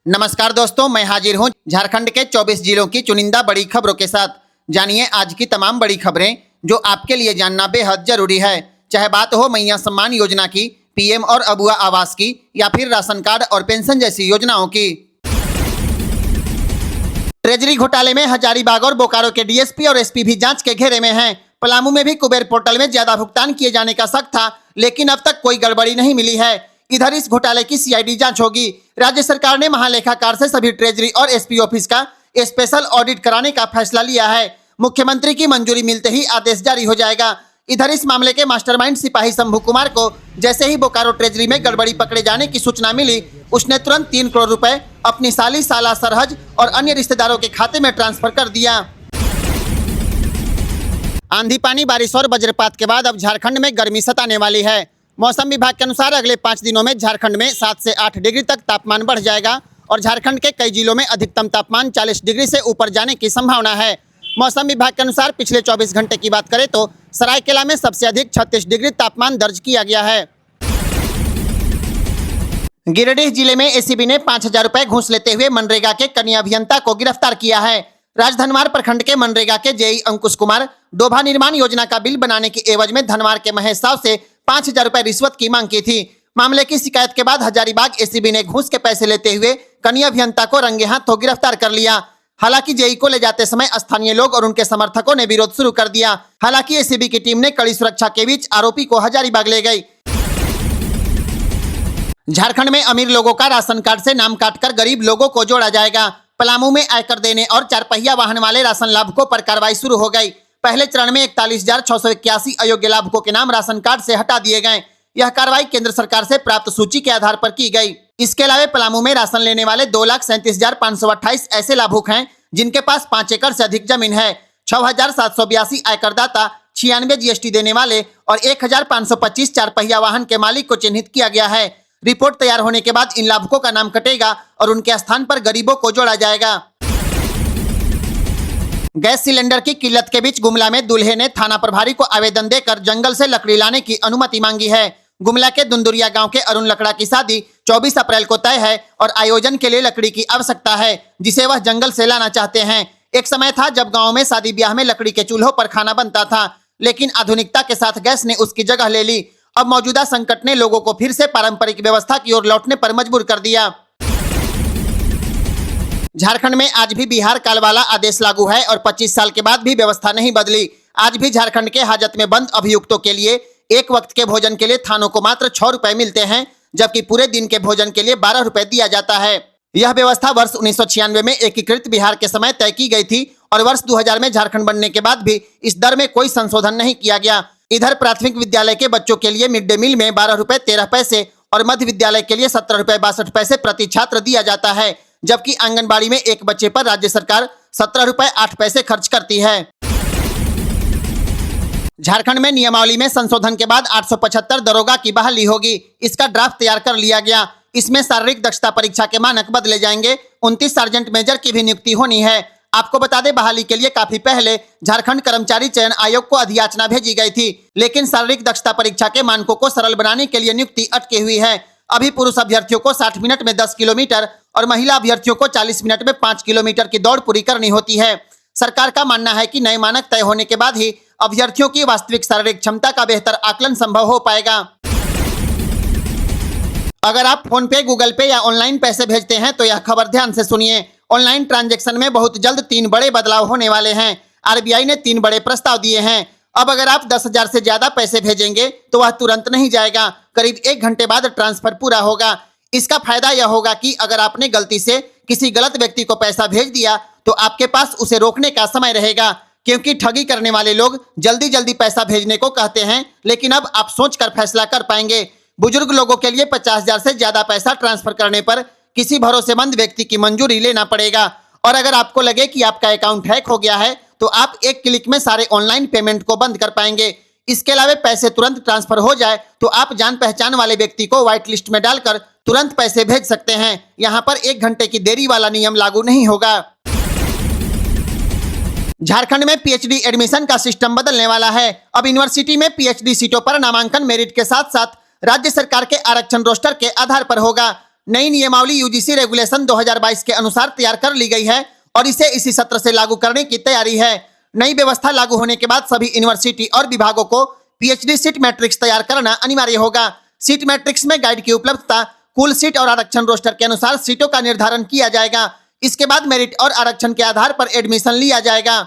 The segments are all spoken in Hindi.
नमस्कार दोस्तों, मैं हाजिर हूं झारखंड के 24 जिलों की चुनिंदा बड़ी खबरों के साथ। जानिए आज की तमाम बड़ी खबरें जो आपके लिए जानना बेहद जरूरी है। चाहे बात हो मैया सम्मान योजना की, पीएम और अबुआ आवास की, या फिर राशन कार्ड और पेंशन जैसी योजनाओं की। ट्रेजरी घोटाले में हजारीबाग और बोकारो के डीएसपी और एसपी भी जांच के घेरे में हैं। पलामू में भी कुबेर पोर्टल में ज्यादा भुगतान किए जाने का शक था, लेकिन अब तक कोई गड़बड़ी नहीं मिली है। इधर इस घोटाले की सीआईडी जांच होगी। राज्य सरकार ने महालेखाकार से सभी ट्रेजरी और एसपी ऑफिस का स्पेशल ऑडिट कराने का फैसला लिया है। मुख्यमंत्री की मंजूरी मिलते ही आदेश जारी हो जाएगा। इधर इस मामले के मास्टरमाइंड सिपाही शंभू कुमार को जैसे ही बोकारो ट्रेजरी में गड़बड़ी पकड़े जाने की सूचना मिली, उसने तुरंत 3 करोड़ रुपए अपनी साली, साला, सरहज और अन्य रिश्तेदारों के खाते में ट्रांसफर कर दिया। आंधी पानी, बारिश और वज्रपात के बाद अब झारखंड में गर्मी सताने वाली है। मौसम विभाग के अनुसार अगले 5 दिनों में झारखंड में 7 से 8 डिग्री तक तापमान बढ़ जाएगा और झारखंड के कई जिलों में अधिकतम तापमान 40 डिग्री से ऊपर जाने की संभावना है। मौसम विभाग के अनुसार पिछले 24 घंटे की बात करें तो सरायकेला में सबसे अधिक 36 डिग्री तापमान दर्ज किया गया है। गिरिडीह जिले में एसीबी ने 5,000 रुपए घूस लेते हुए मनरेगा के कनीय अभियंता को गिरफ्तार किया है। राजधनवार प्रखंड के मनरेगा के जेई अंकुश कुमार डोभा निर्माण योजना का बिल बनाने की एवज में धनवार के महेश साव से 5,000 रुपए रिश्वत की मांग की थी। मामले की शिकायत के बाद हजारीबाग एसीबी ने घूस के पैसे लेते हुए कनीय अभियंता को रंगे हाथों गिरफ्तार कर लिया। हालांकि जेई को ले जाते समय स्थानीय लोग और उनके समर्थकों ने विरोध शुरू कर दिया। हालांकि एसीबी की टीम ने कड़ी सुरक्षा के बीच आरोपी को हजारीबाग ले गई। झारखंड में अमीर लोगों का राशन कार्ड से नाम काटकर गरीब लोगों को जोड़ा जाएगा। पलामू में आयकर देने और 4 पहिया वाहन वाले राशन लाभुकों पर कार्रवाई शुरू हो गई। पहले चरण में 41,681 अयोग्य लाभुकों के नाम राशन कार्ड से हटा दिए गए। यह कार्रवाई केंद्र सरकार से प्राप्त सूची के आधार पर की गई। इसके अलावा पलामू में राशन लेने वाले 2,37,528 ऐसे लाभुक हैं जिनके पास 5 एकड़ से अधिक जमीन है। 6,782 आयकरदाता, 96 जीएसटी देने वाले और 1,525 4 पहिया वाहन के मालिक को चिन्हित किया गया है। रिपोर्ट तैयार होने के बाद इन लाभुकों का नाम कटेगा और उनके स्थान पर गरीबों को जोड़ा जाएगा। गैस सिलेंडर की किल्लत के बीच गुमला में दूल्हे ने थाना प्रभारी को आवेदन देकर जंगल से लकड़ी लाने की अनुमति मांगी है। गुमला के दुंदुरिया गांव के अरुण लकड़ा की शादी 24 अप्रैल को तय है और आयोजन के लिए लकड़ी की आवश्यकता है, जिसे वह जंगल से लाना चाहते हैं। एक समय था जब गाँव में शादी ब्याह में लकड़ी के चूल्हों पर खाना बनता था, लेकिन आधुनिकता के साथ गैस ने उसकी जगह ले ली। अब मौजूदा संकट ने लोगों को फिर से पारंपरिक व्यवस्था की ओर लौटने पर मजबूर कर दिया। झारखंड में आज भी बिहार काल वाला आदेश लागू है और 25 साल के बाद भी व्यवस्था नहीं बदली। आज भी झारखंड के हाजत में बंद अभियुक्तों के लिए एक वक्त के भोजन के लिए थानों को मात्र 6 रुपए मिलते हैं, जबकि पूरे दिन के भोजन के लिए 12 रुपए दिया जाता है। यह व्यवस्था वर्ष 1996 में एकीकृत बिहार के समय तय की गई थी और वर्ष 2000 में झारखंड बनने के बाद भी इस दर में कोई संशोधन नहीं किया गया। इधर प्राथमिक विद्यालय के बच्चों के लिए मिड डे मील में 12 रुपए 13 पैसे और मध्य विद्यालय के लिए 17 रुपए 62 पैसे प्रति छात्र दिया जाता है, जबकि आंगनबाड़ी में एक बच्चे पर राज्य सरकार 17 रुपए 8 पैसे खर्च करती है। झारखंड में नियमावली में संशोधन के बाद 875 दरोगा की बहाली होगी। इसका ड्राफ्ट तैयार कर लिया गया। इसमें शारीरिक दक्षता परीक्षा के मानक बदले जाएंगे। 29 सार्जेंट मेजर की भी नियुक्ति होनी है। आपको बता दें, बहाली के लिए काफी पहले झारखंड कर्मचारी चयन आयोग को अधियाचना भेजी गई थी, लेकिन शारीरिक दक्षता परीक्षा के मानकों को सरल बनाने के लिए नियुक्ति अटकी हुई है। अभी पुरुष अभ्यर्थियों को 60 मिनट में 10 किलोमीटर और महिला अभ्यर्थियों को 40 मिनट में 5 किलोमीटर की दौड़ पूरी करनी होती है। सरकार का मानना है कि नए मानक तय होने के बाद ही अभ्यर्थियों की वास्तविक शारीरिक क्षमता का बेहतर आकलन संभव हो पाएगा। अगर आप फोन पे, गूगल पे या ऑनलाइन पैसे भेजते हैं तो यह खबर ध्यान से सुनिए। ऑनलाइन ट्रांजैक्शन में बहुत जल्द 3 बड़े बदलाव होने वाले हैं। आरबीआई ने 3 बड़े प्रस्ताव दिए हैं। अब अगर आप 10,000 से ज्यादा पैसे भेजेंगे तो वह तुरंत नहीं जाएगा, करीब 1 घंटे बाद ट्रांसफर पूरा होगा। इसका फायदा यह होगा कि अगर आपने गलती से किसी गलत व्यक्ति को पैसा भेज दिया तो आपके पास उसे रोकने का समय रहेगा, क्योंकि ठगी करने वाले लोग जल्दी जल्दी पैसा भेजने को कहते हैं, लेकिन अब आप सोचकर फैसला कर पाएंगे। बुजुर्ग लोगों के लिए 50,000 से ज्यादा पैसा ट्रांसफर करने पर किसी भरोसेमंद व्यक्ति की मंजूरी लेना पड़ेगा। और अगर आपको लगे कि आपका अकाउंट हैक हो गया है तो आप एक क्लिक में सारे ऑनलाइन पेमेंट को बंद कर पाएंगे। इसके अलावा पैसे तुरंत ट्रांसफर हो जाए तो आप जान पहचान वाले व्यक्ति को व्हाइट लिस्ट में डालकर तुरंत पैसे भेज सकते हैं। यहाँ पर 1 घंटे की देरी वाला नियम लागू नहीं होगा। झारखंड में पीएचडी एडमिशन का सिस्टम बदलने वाला है। अब यूनिवर्सिटी में पीएचडी सीटों पर नामांकन मेरिट के साथ साथ राज्य सरकार के आरक्षण रोस्टर के आधार पर होगा। नई नियमावली यूजीसी रेगुलेशन 2022 के अनुसार तैयार कर ली गई है और इसे इसी सत्र से लागू करने की तैयारी है। नई व्यवस्था लागू होने के बाद सभी यूनिवर्सिटी और विभागों को पीएचडी सीट मैट्रिक्स तैयार करना अनिवार्य होगा। सीट मैट्रिक्स में गाइड की उपलब्धता, कुल सीट और आरक्षण रोस्टर के अनुसार सीटों का निर्धारण किया जाएगा। इसके बाद मेरिट और आरक्षण के आधार पर एडमिशन लिया जाएगा।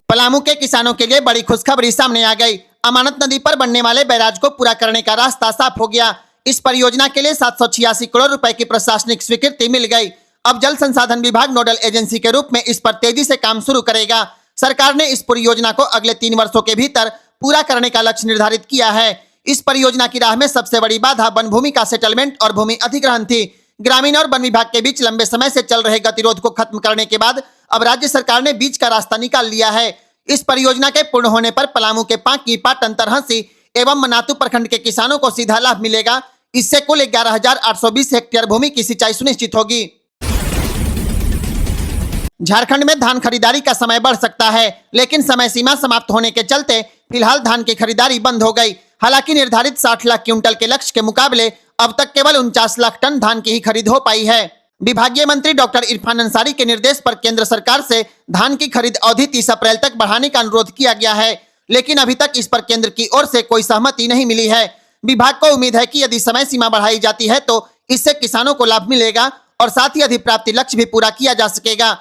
पलामू के किसानों के लिए बड़ी खुशखबरी सामने आ गई। अमानत नदी पर बनने वाले बैराज को पूरा करने का रास्ता साफ हो गया। इस परियोजना के लिए 786 करोड़ रुपए की प्रशासनिक स्वीकृति मिल गई। अब जल संसाधन विभाग नोडल एजेंसी के रूप में इस पर तेजी से काम शुरू करेगा। सरकार ने इस परियोजना को अगले 3 वर्षों के भीतर पूरा करने का लक्ष्य निर्धारित किया है। इस परियोजना की राह में सबसे बड़ी बाधा वन भूमि का सेटलमेंट और भूमि अधिग्रहण थी। ग्रामीण और वन विभाग के बीच लंबे समय से चल रहे गतिरोध को खत्म करने के बाद अब राज्य सरकार ने बीच का रास्ता निकाल लिया है। इस परियोजना के पूर्ण होने पर पलामू के पांकी, पाटन, तरहसी एवं मनातू प्रखंड के किसानों को सीधा लाभ मिलेगा। इससे कुल 11,820 हेक्टेयर भूमि की सिंचाई सुनिश्चित होगी। झारखंड में धान खरीदारी का समय बढ़ सकता है, लेकिन समय सीमा समाप्त होने के चलते फिलहाल धान की खरीदारी बंद हो गई। हालांकि निर्धारित 60 लाख क्विंटल के लक्ष्य के मुकाबले अब तक केवल 49 लाख टन धान की ही खरीद हो पाई है। विभागीय मंत्री डॉक्टर इरफान अंसारी के निर्देश पर केंद्र सरकार से धान की खरीद अवधि 30 अप्रैल तक बढ़ाने का अनुरोध किया गया है, लेकिन अभी तक इस पर केंद्र की ओर से कोई सहमति नहीं मिली है। विभाग को उम्मीद है कि यदि समय सीमा बढ़ाई जाती है तो इससे किसानों को लाभ मिलेगा और साथ ही अधिप्राप्ति लक्ष्य भी पूरा किया जा सकेगा।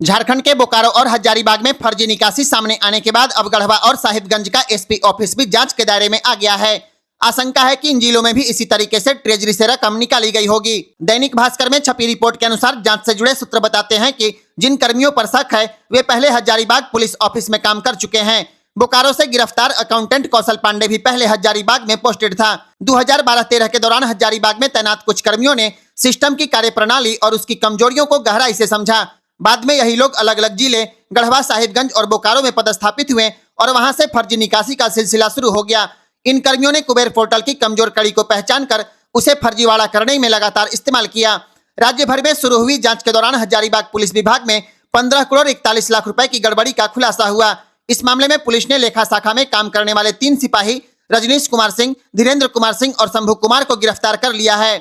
झारखंड के बोकारो और हजारीबाग में फर्जी निकासी सामने आने के बाद अब गढ़वा और साहिबगंज का एसपी ऑफिस भी जांच के दायरे में आ गया है। आशंका है कि इन जिलों में भी इसी तरीके से ट्रेजरी से रकम निकाली गई होगी। दैनिक भास्कर में छपी रिपोर्ट के अनुसार जांच से जुड़े सूत्र बताते हैं कि जिन कर्मियों पर शक है वे पहले हजारीबाग पुलिस ऑफिस में काम कर चुके हैं। बोकारो से गिरफ्तार अकाउंटेंट कौशल पांडे भी पहले हजारीबाग में पोस्टेड था। 2012-13 के दौरान हजारीबाग में तैनात कुछ कर्मियों ने सिस्टम की कार्यप्रणाली और उसकी कमजोरियों को गहराई से समझा। बाद में यही लोग अलग अलग जिले गढ़वा, साहिबगंज और बोकारो में पदस्थापित हुए और वहां से फर्जी निकासी का सिलसिला शुरू हो गया। इन कर्मियों ने कुबेर पोर्टल की कमजोर कड़ी को पहचान कर उसे फर्जीवाड़ा करने में लगातार इस्तेमाल किया। राज्य भर में शुरू हुई जांच के दौरान हजारीबाग पुलिस विभाग में 15 करोड़ 41 लाख रुपए की गड़बड़ी का खुलासा हुआ। इस मामले में पुलिस ने लेखा शाखा में काम करने वाले 3 सिपाही रजनीश कुमार सिंह, धीरेन्द्र कुमार सिंह और शंभू कुमार को गिरफ्तार कर लिया है।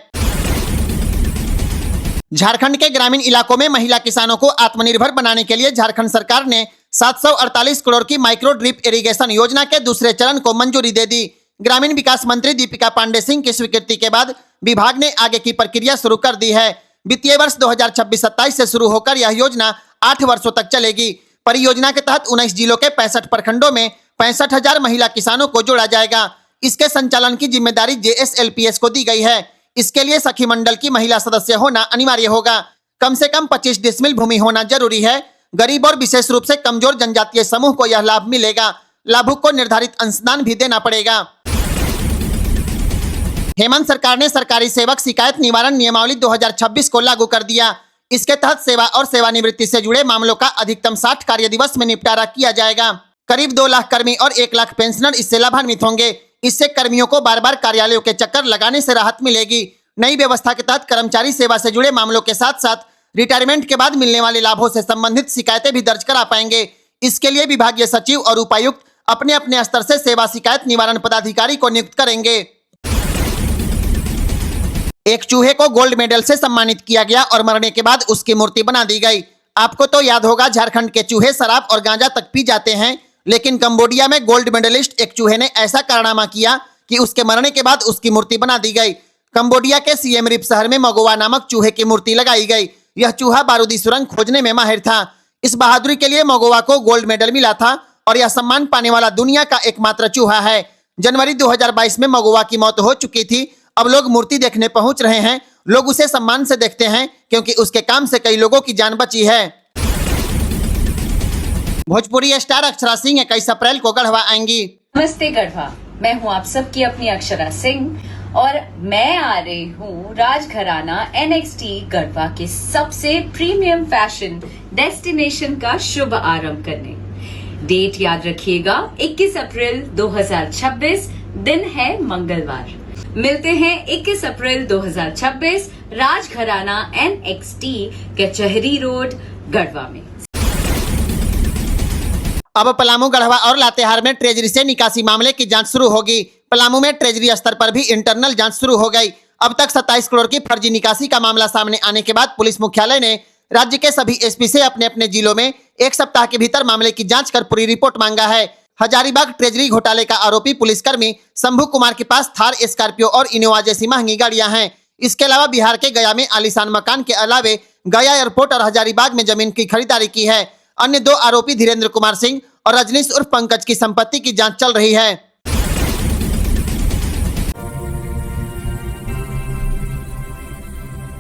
झारखंड के ग्रामीण इलाकों में महिला किसानों को आत्मनिर्भर बनाने के लिए झारखंड सरकार ने 748 करोड़ की माइक्रो ड्रिप इरिगेशन योजना के दूसरे चरण को मंजूरी दे दी। ग्रामीण विकास मंत्री दीपिका पांडे सिंह की स्वीकृति के बाद विभाग ने आगे की प्रक्रिया शुरू कर दी है। वित्तीय वर्ष 2026-27 से शुरू होकर यह योजना 8 वर्षों तक चलेगी। परियोजना के तहत 19 जिलों के 65 प्रखंडों में 65,000 महिला किसानों को जोड़ा जाएगा। इसके संचालन की जिम्मेदारी JSLPS को दी गई है। इसके लिए सखी मंडल की महिला सदस्य होना अनिवार्य होगा। कम से कम 25 डिसमिल भूमि होना जरूरी है। गरीब और विशेष रूप से कमजोर जनजातीय समूह को यह लाभ मिलेगा। लाभुक को निर्धारित अंशदान भी देना पड़ेगा। हेमंत सरकार ने सरकारी सेवक शिकायत निवारण नियमावली 2026 को लागू कर दिया। इसके तहत सेवा और सेवानिवृत्ति से जुड़े मामलों का अधिकतम 60 कार्य दिवस में निपटारा किया जाएगा। करीब 2 लाख कर्मी और 1 लाख पेंशनर इससे लाभान्वित होंगे। इससे कर्मियों को बार बार कार्यालयों के चक्कर लगाने से राहत मिलेगी। नई व्यवस्था के तहत कर्मचारी सेवा से जुड़े मामलों के साथ साथ रिटायरमेंट के बाद मिलने वाले लाभों से संबंधित शिकायतें भी दर्ज करा पाएंगे। इसके लिए विभागीय सचिव और उपायुक्त अपने अपने स्तर से सेवा शिकायत निवारण पदाधिकारी को नियुक्त करेंगे। एक चूहे को गोल्ड मेडल से सम्मानित किया गया और मरने के बाद उसकी मूर्ति बना दी गई। आपको तो याद होगा झारखंड के चूहे शराब और गांजा तक पी जाते हैं, लेकिन कंबोडिया में गोल्ड मेडलिस्ट एक चूहे ने ऐसा कारनामा किया कि उसके मरने के बाद उसकी मूर्ति बना दी गई। कंबोडिया के सिएम रिप शहर में मगोवा नामक चूहे की मूर्ति लगाई गई। यह चूहा बारूदी सुरंग खोजने में माहिर था। इस बहादुरी के लिए मगोवा को गोल्ड मेडल मिला था और यह सम्मान पाने वाला दुनिया का एकमात्र चूहा है। जनवरी 2022 में मगोवा की मौत हो चुकी थी। अब लोग मूर्ति देखने पहुंच रहे हैं। लोग उसे सम्मान से देखते हैं क्योंकि उसके काम से कई लोगों की जान बची है। भोजपुरी स्टार अक्षरा सिंह 21 अप्रैल को गढ़वा आएंगी। नमस्ते गढ़वा, मैं हूं आप सबकी अपनी अक्षरा सिंह और मैं आ रही हूं राजघराना NXT गढ़वा के सबसे प्रीमियम फैशन डेस्टिनेशन का शुभ आरंभ करने। डेट याद रखिएगा, 21 अप्रैल 2026, दिन है मंगलवार। मिलते हैं 21 अप्रैल 2026 राजघराना NXT कचहरी रोड गढ़वा में। अब पलामू, गढ़वा और लातेहार में ट्रेजरी से निकासी मामले की जांच शुरू होगी। पलामू में ट्रेजरी स्तर पर भी इंटरनल जांच शुरू हो गई। अब तक 27 करोड़ की फर्जी निकासी का मामला सामने आने के बाद पुलिस मुख्यालय ने राज्य के सभी एसपी से अपने अपने जिलों में 1 सप्ताह के भीतर मामले की जांच कर पूरी रिपोर्ट मांगा है। हजारीबाग ट्रेजरी घोटाले का आरोपी पुलिसकर्मी शंभू कुमार के पास थार, स्कॉर्पियो और इनोवा जैसी महंगी गाड़ियां हैं। इसके अलावा बिहार के गया में आलीशान मकान के अलावे गया एयरपोर्ट और हजारीबाग में जमीन की खरीदारी की है। अन्य 2 आरोपी धीरेन्द्र कुमार सिंह और रजनीश उर्फ पंकज की संपत्ति की जांच चल रही है।